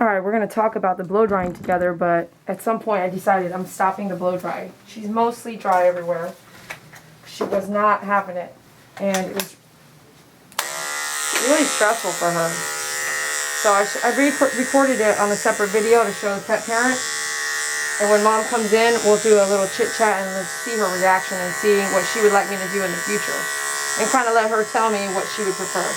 Alright, we're going to talk about the blow drying together, but at some point I decided I'm stopping the blow dry. She's mostly dry everywhere. She was not having it, and it was really stressful for her. So I recorded it on a separate video to show the pet parent, and when mom comes in, we'll do a little chit chat and let's see her reaction and see what she would like me to do in the future, and kind of let her tell me what she would prefer.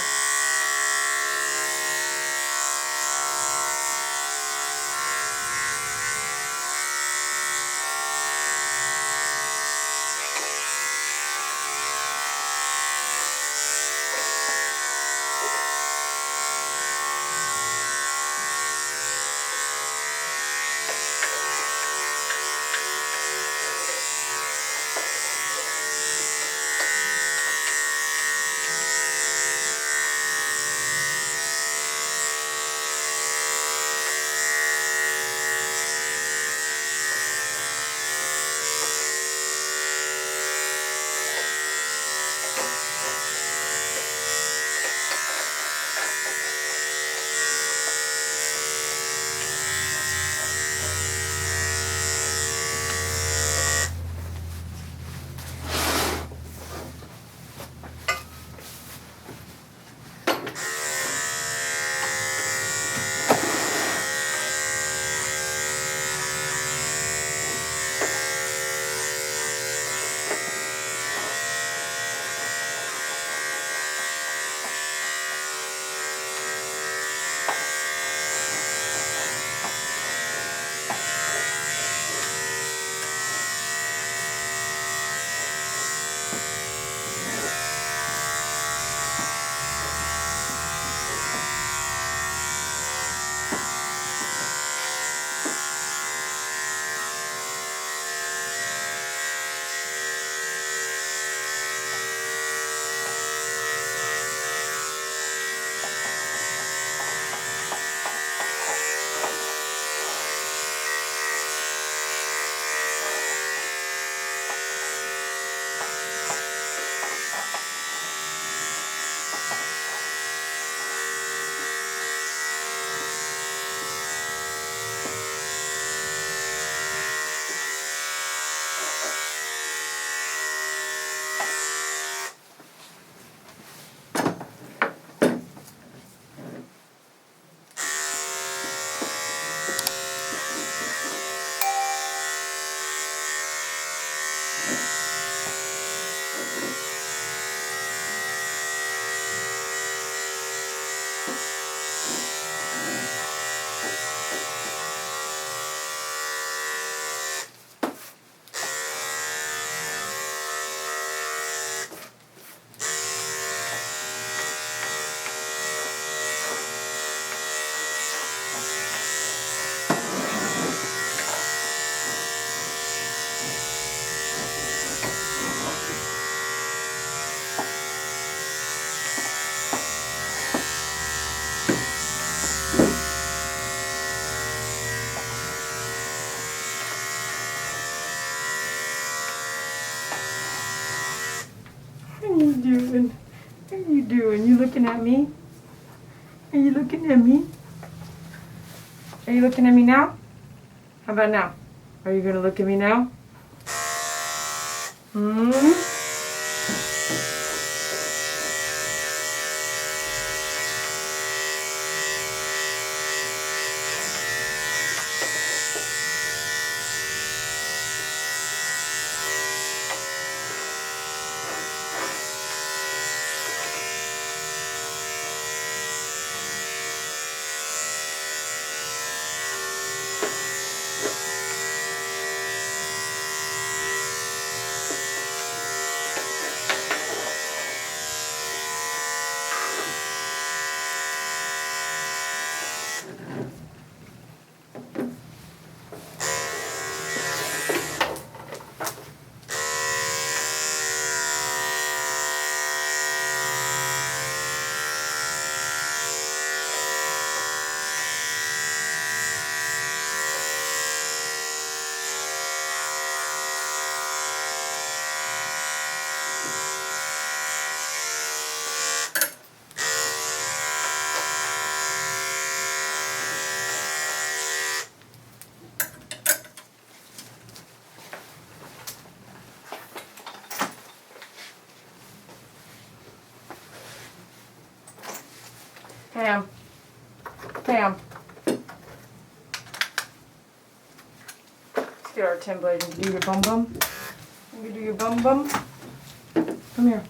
What are you doing? What are you doing? You looking at me? Are you looking at me? Are you looking at me now? How about now? Are you gonna look at me now? Pam. Pam. Let's get our 10 blade and do your bum bum. You do your bum bum. Come here.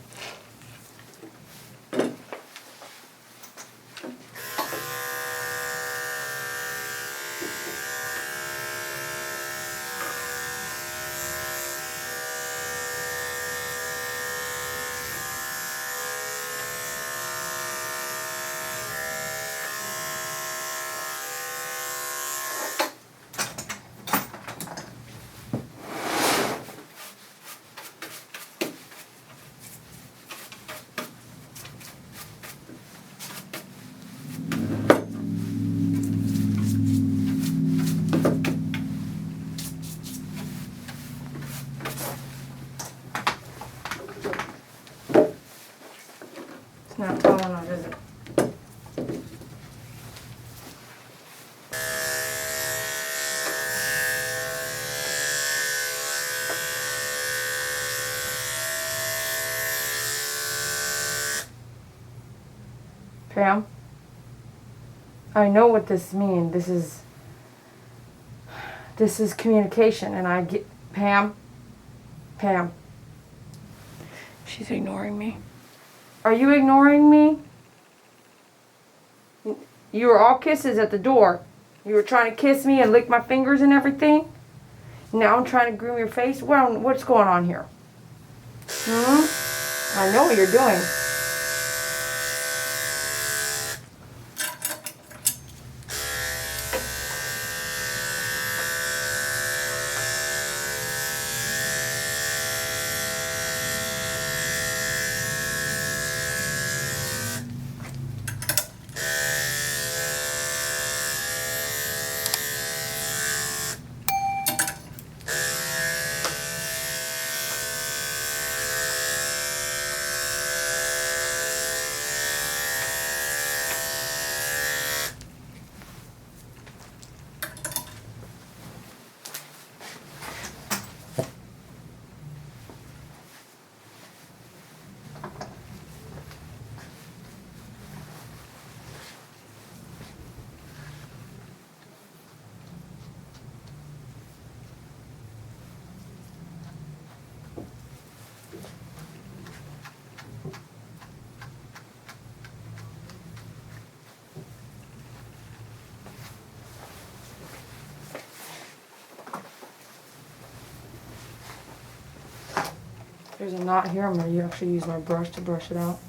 Not tall enough, is it? Pam, I know what this means. This is communication, and I get Pam. She's ignoring me. Are you ignoring me? You were all kisses at the door. You were trying to kiss me and lick my fingers and everything. Now I'm trying to groom your face. What's going on here? I know what you're doing. There's a knot here. I'm going to actually use my brush to brush it out.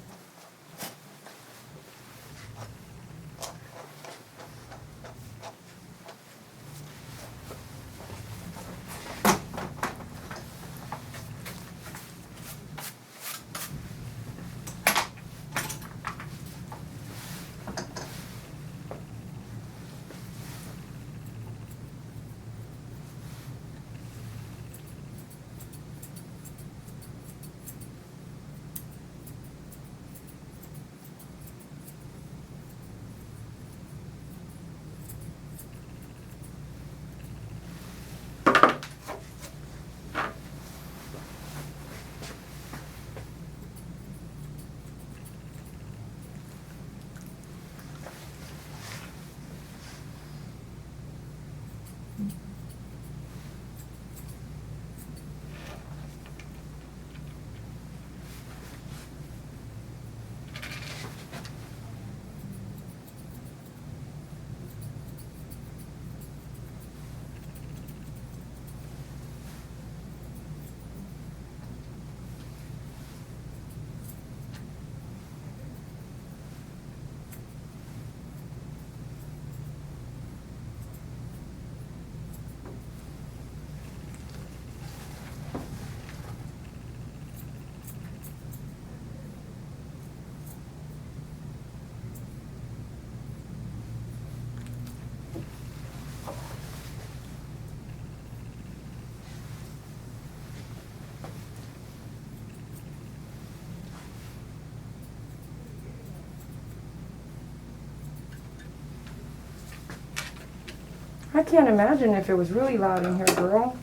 I can't imagine if it was really loud in here, girl.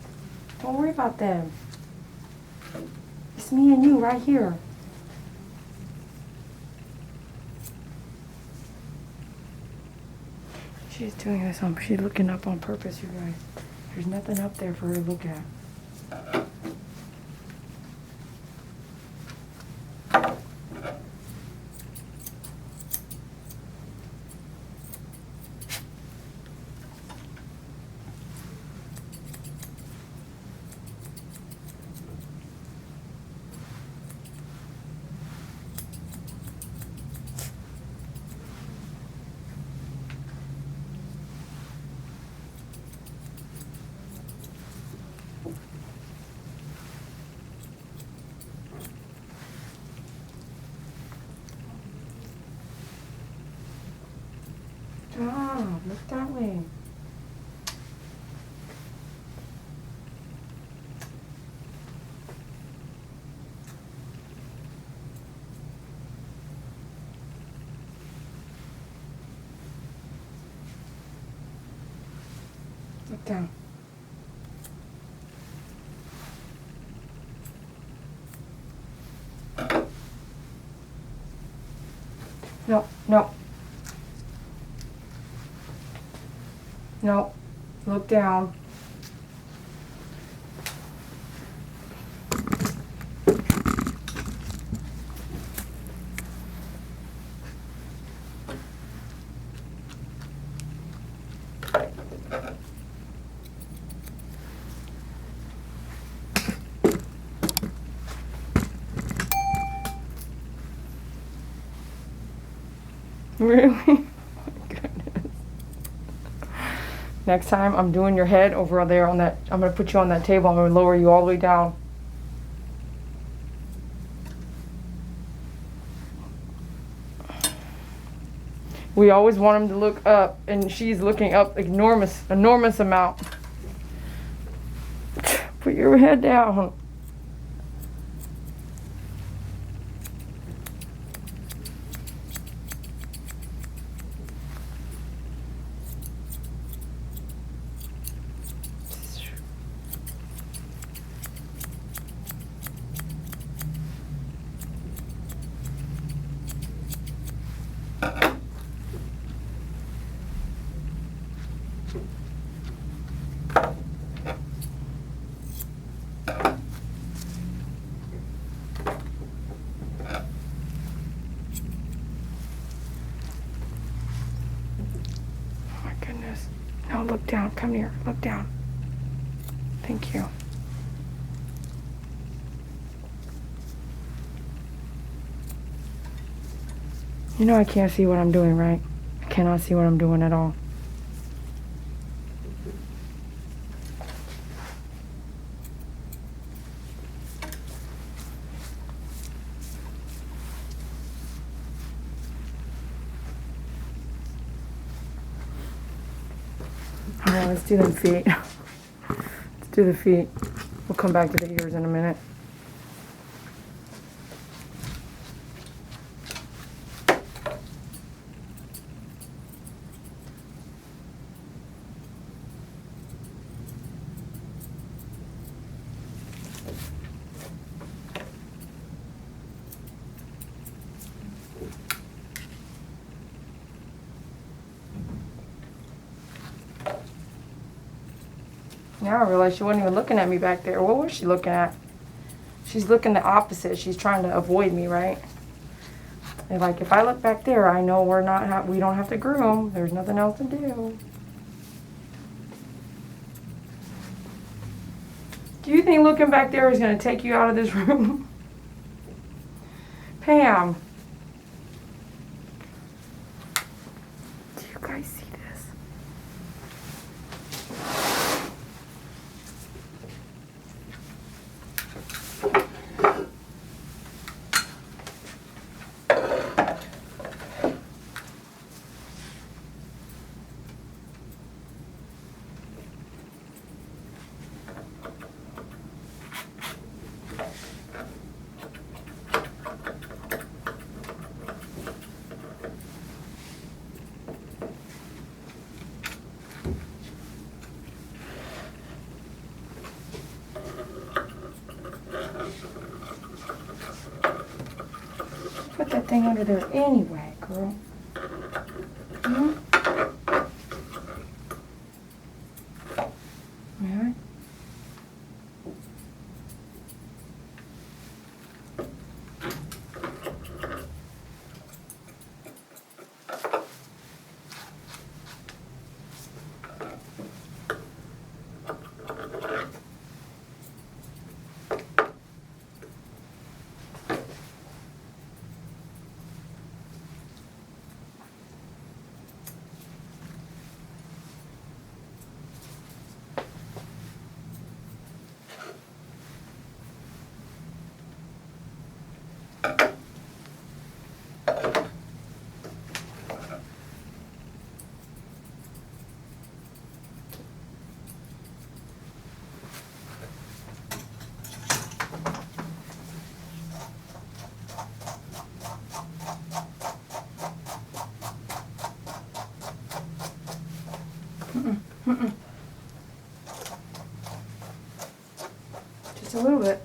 Don't worry about them. It's me and you right here. She's doing this on, she's looking up on purpose, you guys. There's nothing up there for her to look at. Stop, look that way. Look down. No, no. No, look down. Really? Next time I'm doing your head over there on that, I'm going to put you on that table. I'm going to lower you all the way down. We always want him to look up, and she's looking up enormous amount. Put your head down. No, look down. Come here. Look down. Thank you. You know I can't see what I'm doing, right? I cannot see what I'm doing at all. Alright, let's do them feet. Let's do the feet. We'll come back to the ears in a minute. Now I realize she wasn't even looking at me back there. What was she looking at? She's looking the opposite. She's trying to avoid me, right? And like, if I look back there, I know we don't have to groom. There's nothing else to do. Do you think looking back there is going to take you out of this room? Pam. Do you guys see this? Put that thing under there anyway, girl. Just a little bit.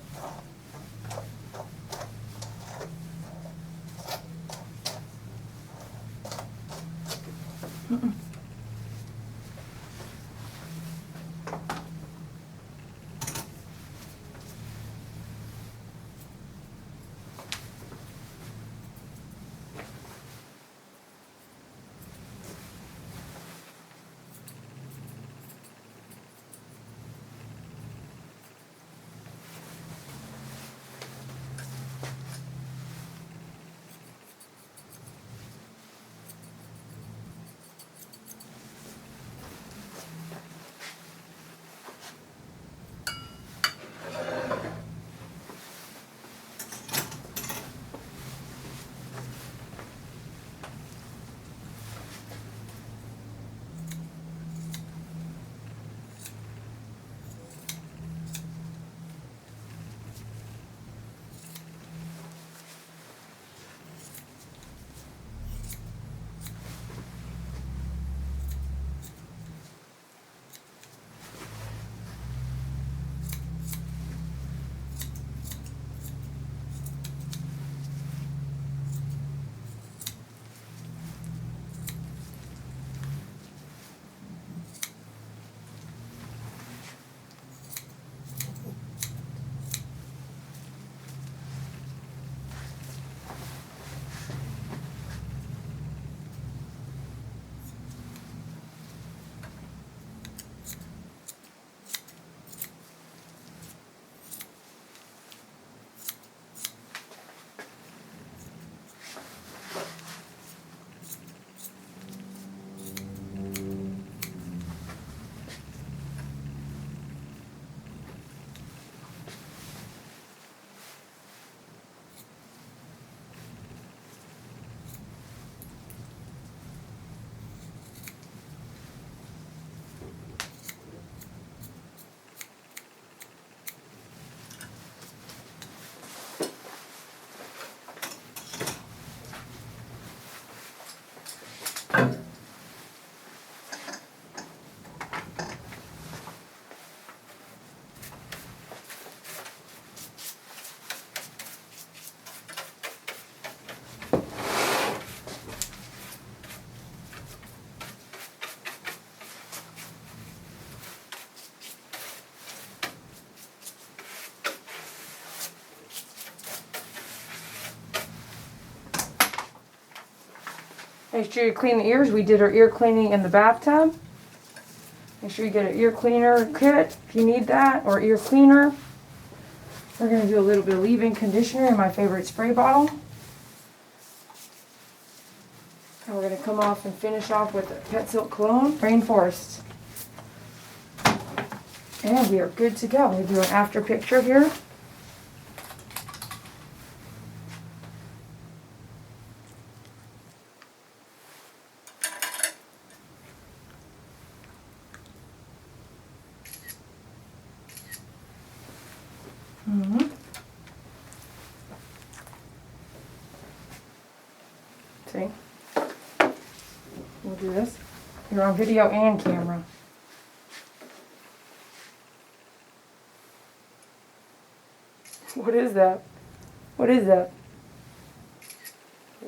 Make sure you clean the ears. We did our ear cleaning in the bathtub. Make sure you get an ear cleaner kit if you need that, or ear cleaner. We're going to do a little bit of leave-in conditioner in my favorite spray bottle. And we're going to come off and finish off with the Pet Silk Cologne Rainforest. And we are good to go. We do an after picture here. See? We'll do this. You're on video and camera. What is that? What is that?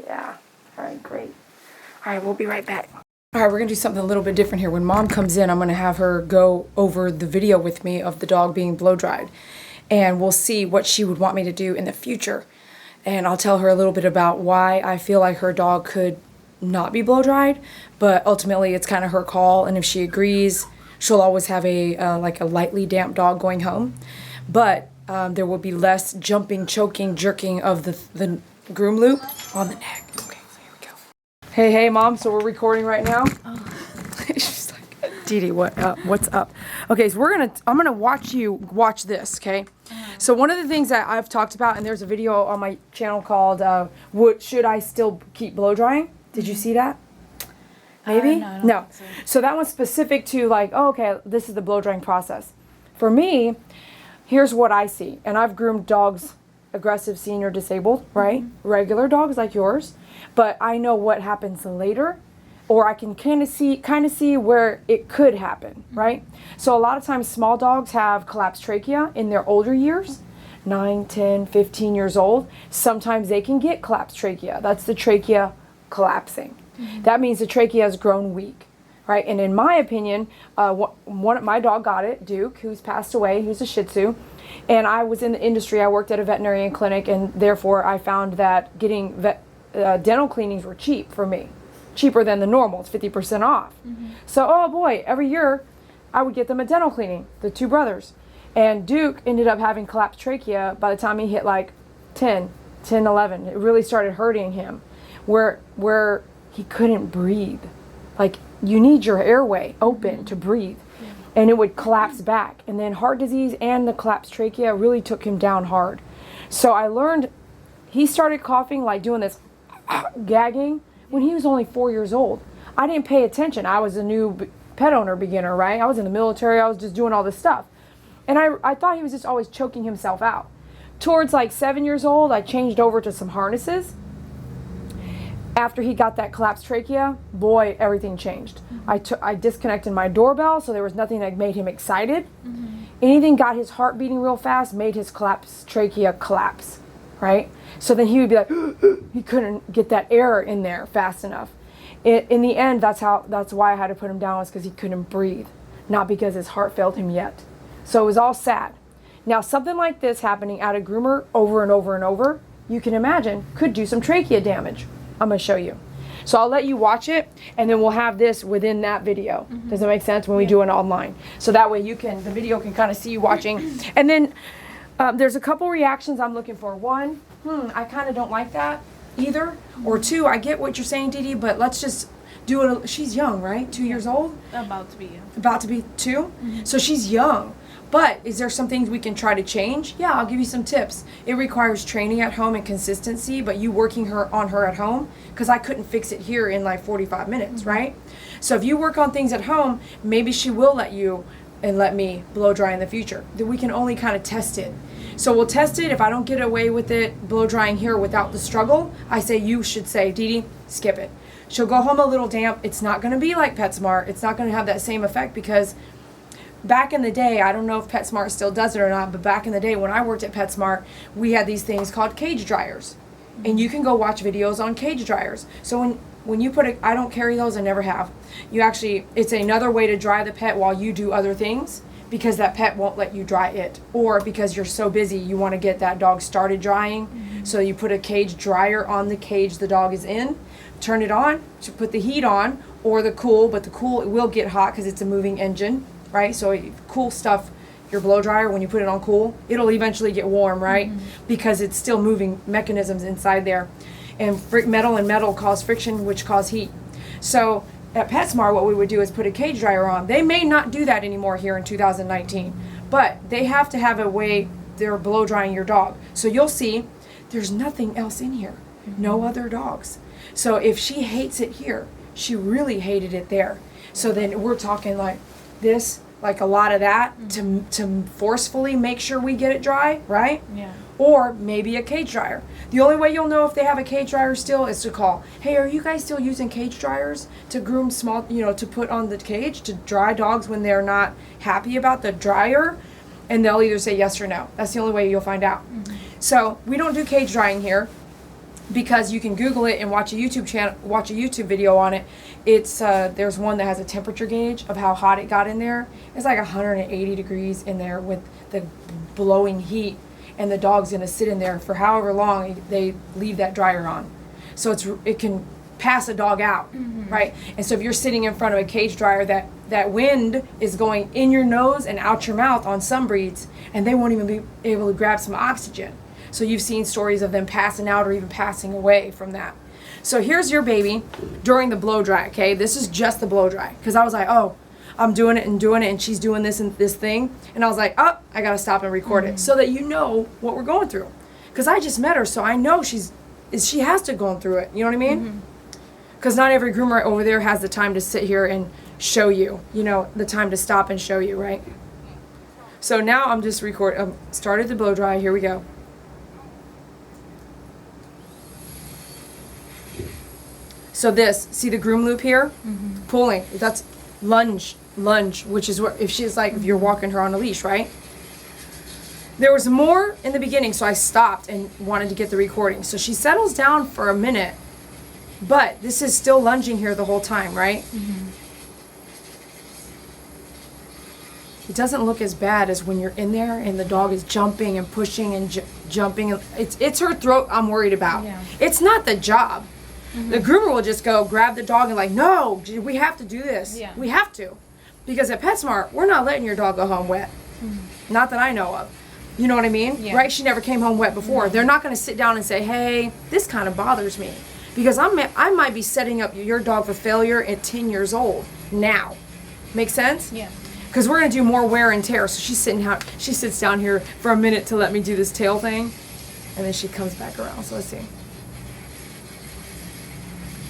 Yeah. Alright, great. Alright, we'll be right back. Alright, we're going to do something a little bit different here. When Mom comes in, I'm going to have her go over the video with me of the dog being blow dried. And we'll see what she would want me to do in the future. And I'll tell her a little bit about why I feel like her dog could not be blow dried, but ultimately it's kind of her call, and if she agrees, she'll always have a like a lightly damp dog going home. But there will be less jumping, choking, jerking of the groom loop on the neck. Okay, so here we go. Hey, Mom, so we're recording right now. Oh. She's like, Dee Dee, what's up? Okay, so I'm gonna watch you watch this, okay? So one of the things that I've talked about, and there's a video on my channel called should I still keep blow drying? Did you see that? Maybe? No, I don't No. think So that one's specific to like, oh, okay, this is the blow drying process. For me, here's what I see. And I've groomed dogs, aggressive, senior, disabled, right? Regular dogs like yours. But I know what happens later. or I can kind of see where it could happen, right? So a lot of times small dogs have collapsed trachea in their older years, 9, 10, 15 years old. Sometimes they can get collapsed trachea. That's the trachea collapsing. That means the trachea has grown weak, right? And in my opinion, my dog got it, Duke, who's passed away, who's a Shih Tzu. And I was in the industry. I worked at a veterinarian clinic, and therefore I found that getting dental cleanings were cheap for me. Cheaper than the normal. It's 50% off. So, oh boy, every year I would get them a dental cleaning, the two brothers. And Duke ended up having collapsed trachea by the time he hit like 10, 11. It really started hurting him where he couldn't breathe. Like, you need your airway open to breathe. And it would collapse back. And then heart disease and the collapsed trachea really took him down hard. So I learned, he started coughing, like doing this gagging when he was only 4 years old. I didn't pay attention. I was a new pet owner beginner, right? I was in the military. I was just doing all this stuff. And I thought he was just always choking himself out. Towards like 7 years old, I changed over to some harnesses. After he got that collapsed trachea, boy, everything changed. I disconnected my doorbell, so there was nothing that made him excited. Anything got his heart beating real fast made his collapsed trachea collapse, right? So then he would be like, he couldn't get that air in there fast enough. In the end, that's why I had to put him down, was because he couldn't breathe, not because his heart failed him yet. So it was all sad. Now, something like this happening at a groomer over and over and over, you can imagine, could do some trachea damage. I'm going to show you. So I'll let you watch it, and then we'll have this within that video. Does that make sense when we do it online? So that way the video can kind of see you watching. And then there's a couple reactions I'm looking for. One, I kind of don't like that either. Or two, I get what you're saying, Dee Dee, but let's just do it. She's young, right? 2 years old? About to be, yeah. About to be 2? So she's young. But is there some things we can try to change? Yeah, I'll give you some tips. It requires training at home and consistency, but you working on her at home, because I couldn't fix it here in like 45 minutes, right? So if you work on things at home, maybe she will let you and let me blow dry in the future. Then we can only kind of test it. So we'll test it. If I don't get away with it blow drying here without the struggle, I say you should say, Dee Dee, skip it. She'll go home a little damp. It's not going to be like PetSmart. It's not going to have that same effect, because back in the day, I don't know if PetSmart still does it or not, but back in the day when I worked at PetSmart, we had these things called cage dryers. And you can go watch videos on cage dryers. So when you put I don't carry those, I never have. It's another way to dry the pet while you do other things, because that pet won't let you dry it. Or because you're so busy, you want to get that dog started drying. So you put a cage dryer on the cage the dog is in, turn it on, to put the heat on, or the cool, but the cool, it will get hot because it's a moving engine. Right? So cool stuff, your blow dryer, when you put it on cool, it'll eventually get warm, right? Because it's still moving mechanisms inside there. And metal cause friction, which cause heat. So at PetSmart, what we would do is put a cage dryer on. They may not do that anymore here in 2019, but they have to have a way they're blow drying your dog. So you'll see there's nothing else in here. No other dogs. So if she hates it here, she really hated it there. So then we're talking like this, like a lot of that, to forcefully make sure we get it dry, right? Yeah. Or maybe a cage dryer. The only way you'll know if they have a cage dryer still is to call. Hey, are you guys still using cage dryers to groom small, to put on the cage to dry dogs when they're not happy about the dryer? And they'll either say yes or no. That's the only way you'll find out. So we don't do cage drying here, because you can Google it and watch a YouTube video on it. It's there's one that has a temperature gauge of how hot it got in there. It's like 180 degrees in there with the blowing heat, and the dog's gonna sit in there for however long they leave that dryer on. So it can pass a dog out, right? And so if you're sitting in front of a cage dryer, that wind is going in your nose and out your mouth on some breeds, and they won't even be able to grab some oxygen. So you've seen stories of them passing out or even passing away from that. So here's your baby during the blow dry, okay? This is just the blow dry. Because I was like, oh, I'm doing it, and she's doing this and this thing. And I was like, oh, I got to stop and record it so that you know what we're going through. Because I just met her, so I know she has to go through it. You know what I mean? Because not every groomer over there has the time to sit here and show you, the time to stop and show you, right? So now I'm just started the blow dry. Here we go. So this, see the groom loop here? Pulling, that's lunge, which is what, if she's like, if you're walking her on a leash, right? There was more in the beginning, so I stopped and wanted to get the recording. So she settles down for a minute, but this is still lunging here the whole time, right? It doesn't look as bad as when you're in there and the dog is jumping and pushing and jumping. It's her throat I'm worried about. Yeah. It's not the job. The groomer will just go grab the dog and like, no, we have to do this. Yeah. We have to. Because at PetSmart, we're not letting your dog go home wet. Not that I know of. You know what I mean? Yeah. Right? She never came home wet before. They're not going to sit down and say, hey, this kind of bothers me. Because I might be setting up your dog for failure at 10 years old now. Make sense? Yeah. Because we're going to do more wear and tear. So she sits down here for a minute to let me do this tail thing. And then she comes back around. So let's see.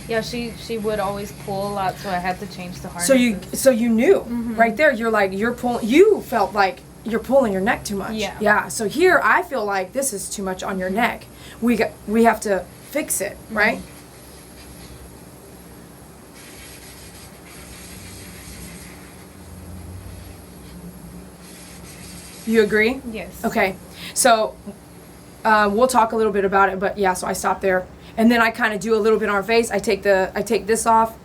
Yeah, she would always pull a lot, so I had to change the harness. So you knew right there. You're like, you felt like you're pulling your neck too much. Yeah. Yeah. So here I feel like this is too much on your neck. We have to fix it, right? You agree? Yes. Okay. So we'll talk a little bit about it, but yeah, so I stopped there. And then I kind of do a little bit on her face. I take this off,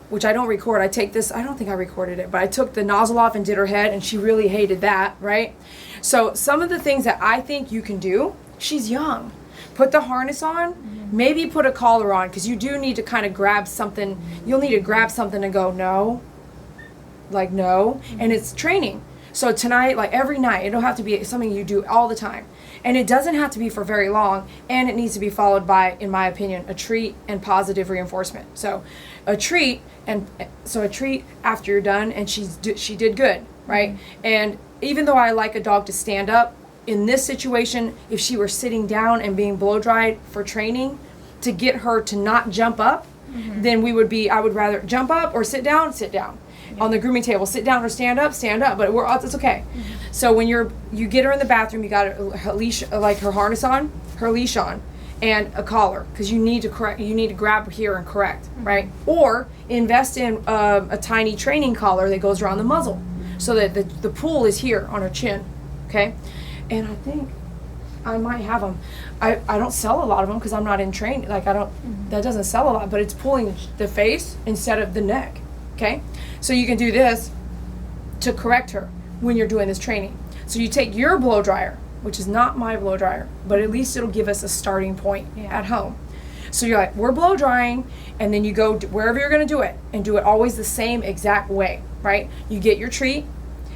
which I don't record. I take this, I don't think I recorded it, but I took the nozzle off and did her head, and she really hated that, right? So some of the things that I think you can do, she's young. Put the harness on, maybe put a collar on, because you do need to kind of grab something. You'll need to grab something and go, no, like no, and it's training. So tonight, like every night, it'll have to be something you do all the time. And it doesn't have to be for very long, and it needs to be followed by, in my opinion, a treat and positive reinforcement. So a treat after you're done, and she did good, right? And even though I like a dog to stand up, in this situation, if she were sitting down and being blow dried for training, to get her to not jump up, then I would rather jump up or sit down. On the grooming table, sit down or stand up, but it's okay. So when you get her in the bathroom, you got her leash, like her harness on, her leash on, and a collar, because you need to grab here and correct, right? Or invest in a tiny training collar that goes around the muzzle, so that the pull is here on her chin, okay? And I think I might have them. I don't sell a lot of them because I'm not in training. Like that doesn't sell a lot, but it's pulling the face instead of the neck. Okay, so you can do this to correct her when you're doing this training. So you take your blow dryer, which is not my blow dryer, but at least it'll give us a starting point at home. So you're like, we're blow drying, and then you go wherever you're going to do it, and do it always the same exact way, right? You get your treat,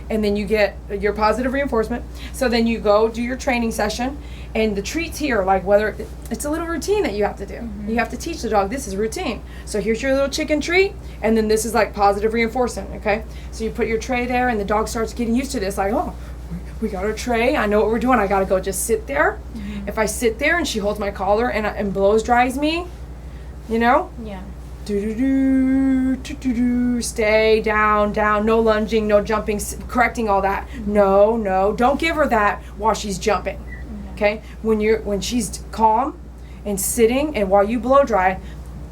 and then you get your positive reinforcement. So then you go do your training session, and the treats here, like whether it's a little routine that you have to do. You have to teach the dog this is routine. So here's your little chicken treat, and then this is like positive reinforcement, okay? So you put your tray there, and the dog starts getting used to this, like, oh, we got our tray, I know what we're doing, I gotta go just sit there. If I sit there and she holds my collar and blows dries me, you know? Yeah. Stay down, no lunging, no jumping, correcting all that. No, don't give her that while she's jumping. Okay? When she's calm and sitting, and while you blow dry,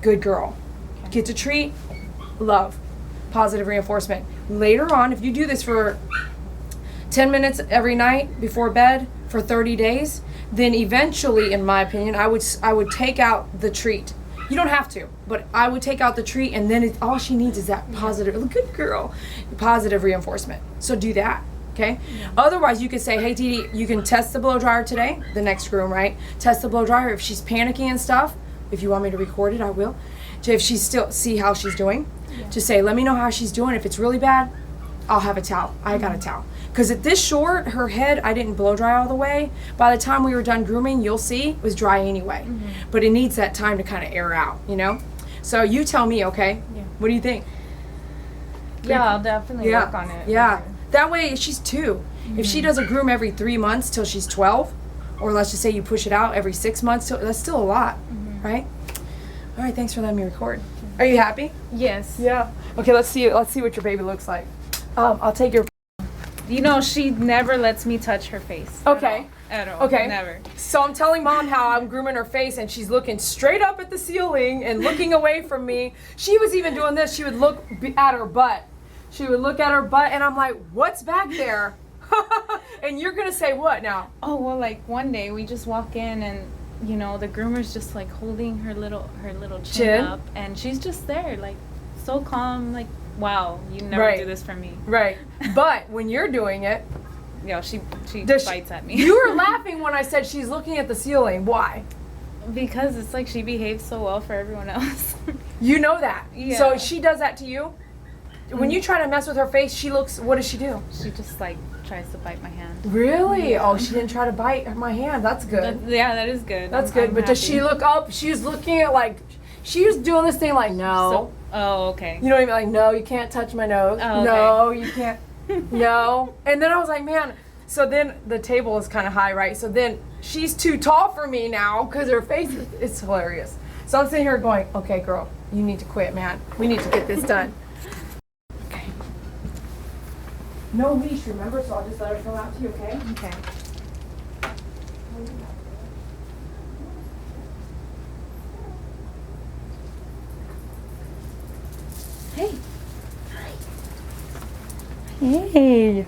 good girl. Get to treat, love, positive reinforcement. Later on, if you do this for 10 minutes every night before bed for 30 days, then eventually, in my opinion, I would take out the treat. You don't have to, but I would take out the treat, and then all she needs is that positive, good girl, positive reinforcement. So do that, okay? Yeah. Otherwise, you could say, hey, Dee Dee, you can test the blow dryer today, the next groom, right? Test the blow dryer. If she's panicking and stuff, if you want me to record it, I will. If she's still, see how she's doing. Yeah. Just say, let me know how she's doing. If it's really bad, I'll have a towel. I got a towel. Because at this short, her head, I didn't blow dry all the way. By the time we were done grooming, you'll see, it was dry anyway. But it needs that time to kind of air out, you know? So you tell me, okay? Yeah. What do you think? Yeah, I'll definitely work on it. Yeah. That way, she's 2. If she does a groom every 3 months till she's 12, or let's just say you push it out every 6 months, that's still a lot, right? All right, thanks for letting me record. Are you happy? Yes. Yeah. Okay, let's see what your baby looks like. I'll take your You know, she never lets me touch her face. Okay. At all. Okay. Never. So I'm telling Mom how I'm grooming her face, and she's looking straight up at the ceiling and looking away from me. She was even doing this. She would look at her butt. She would look at her butt, and I'm like, what's back there? And you're going to say what now? Oh, well, like one day we just walk in and, you know, the groomer's just like holding her little chin up, and she's just there, like so calm, like, wow, you never do this for me. Right. But when you're doing it, yeah, she bites at me. You were laughing when I said she's looking at the ceiling. Why? Because it's like she behaves so well for everyone else. You know that. Yeah. So she does that to you? When you try to mess with her face, she looks, what does she do? She just like tries to bite my hand. Really? Yeah. Oh, she didn't try to bite my hand. That's good. Yeah, that is good. That's good. But does she look up? She's looking at like, she was doing this thing like, no. Oh, okay. You know what I mean? Like, no, you can't touch my nose. Oh, okay. No, you can't. No. And then I was like, man. So then the table is kind of high, right? So then she's too tall for me now because her face is hilarious. So I'm sitting here going, okay, girl, you need to quit, man. We need to get this done. Okay. No leash, remember? So I'll just let her come out to you, okay? Okay. Hey. Hey. You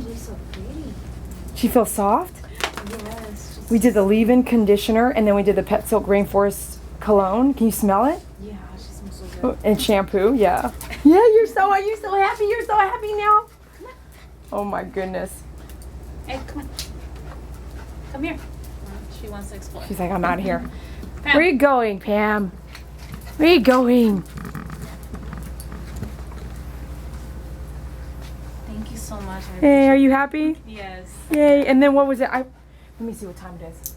look so pretty. She feels soft? Yes. We did the leave-in conditioner, and then we did the Pet Silk Rainforest cologne. Can you smell it? Yeah, she smells so good. And shampoo, yeah. Yeah, you're so happy. You're so happy now. Come on. Oh my goodness. Hey, come on. Come here. She wants to explore. She's like, I'm out of here. Pam. Where are you going, Pam? Where are you going? Thank you so much. Hey, are you happy? Yes. Yay. And then what was it? Let me see what time it is.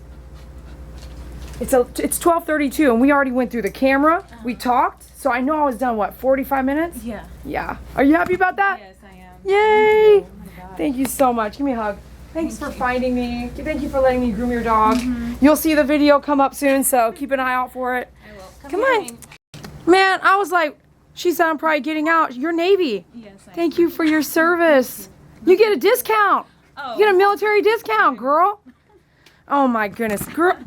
It's 12:32, and we already went through the camera. We talked, so I know I was done, what, 45 minutes? Yeah. Yeah. Are you happy about that? Yes, I am. Yay! Oh my God. Thank you so much. Give me a hug. Thanks for finding me. Thank you for letting me groom your dog. You'll see the video come up soon, so keep an eye out for it. I will. Come on. Man, I was like, she said I'm probably getting out. You're Navy. Yes, I am. Thank you for your service. You get a discount. Oh. You get a military discount, girl. Oh my goodness, girl.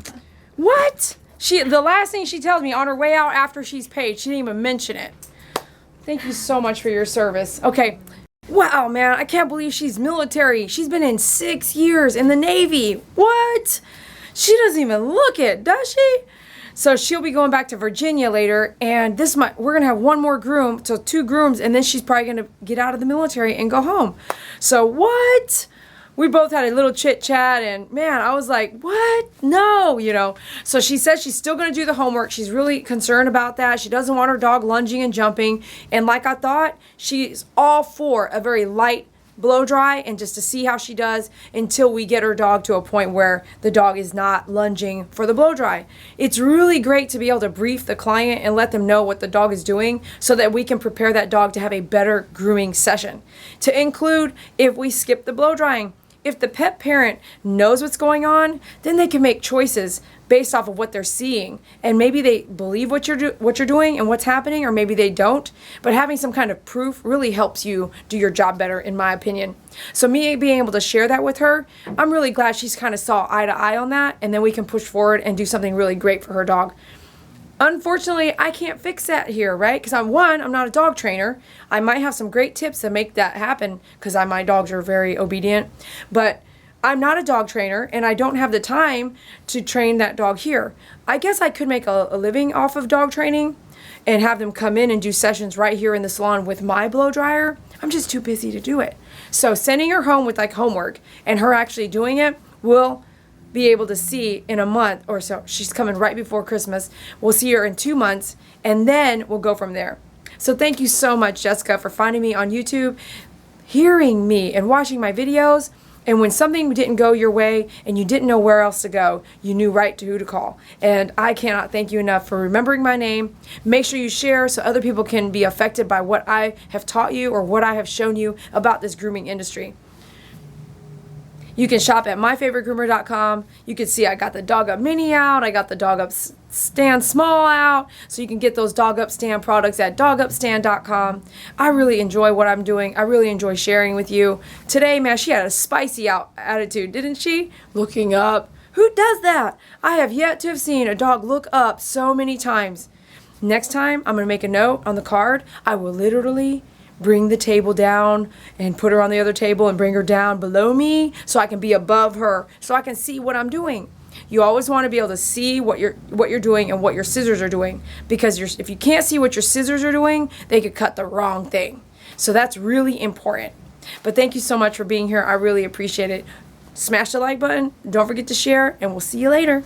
What? The last thing she tells me on her way out after she's paid, she didn't even mention it. Thank you so much for your service. Okay. Wow, man, I can't believe she's military. She's been in 6 years in the Navy. What? She doesn't even look it, does she? So she'll be going back to Virginia later, and we're gonna have one more groom, so 2 grooms, and then she's probably gonna get out of the military and go home. So what? We both had a little chit chat, and man, I was like, what? No, you know. So she says she's still gonna do the homework. She's really concerned about that. She doesn't want her dog lunging and jumping. And like I thought, she's all for a very light blow dry and just to see how she does until we get her dog to a point where the dog is not lunging for the blow dry. It's really great to be able to brief the client and let them know what the dog is doing so that we can prepare that dog to have a better grooming session. To include if we skip the blow drying. If the pet parent knows what's going on, then they can make choices based off of what they're seeing. And maybe they believe what you're doing and what's happening, or maybe they don't. But having some kind of proof really helps you do your job better, in my opinion. So me being able to share that with her, I'm really glad she's kind of saw eye to eye on that, and then we can push forward and do something really great for her dog. Unfortunately, I can't fix that here, right? Because I'm not a dog trainer. I might have some great tips to make that happen because my dogs are very obedient. But I'm not a dog trainer, and I don't have the time to train that dog here. I guess I could make a living off of dog training and have them come in and do sessions right here in the salon with my blow dryer. I'm just too busy to do it. So sending her home with like homework and her actually doing it will be able to see in a month or so. She's coming right before Christmas. We'll see her in 2 months, and then we'll go from there. So thank you so much, Jessica, for finding me on YouTube, hearing me and watching my videos. And when something didn't go your way and you didn't know where else to go, you knew right to who to call. And I cannot thank you enough for remembering my name. Make sure you share so other people can be affected by what I have taught you or what I have shown you about this grooming industry. You can shop at myfavoritegroomer.com. You can see I got the Dog Up Mini out. I got the Dog Up stand small out, so you can get those dog upstand products at dogupstand.com. I really enjoy what I'm doing. I really enjoy sharing with you. Today, man, she had a spicy attitude, didn't she? Looking up. Who does that? I have yet to have seen a dog look up so many times. Next time, I'm going to make a note on the card. I will literally bring the table down and put her on the other table and bring her down below me so I can be above her, so I can see what I'm doing. You always want to be able to see what you're doing and what your scissors are doing, because if you can't see what your scissors are doing, they could cut the wrong thing. So that's really important. But thank you so much for being here. I really appreciate it. Smash the like button. Don't forget to share, and we'll see you later.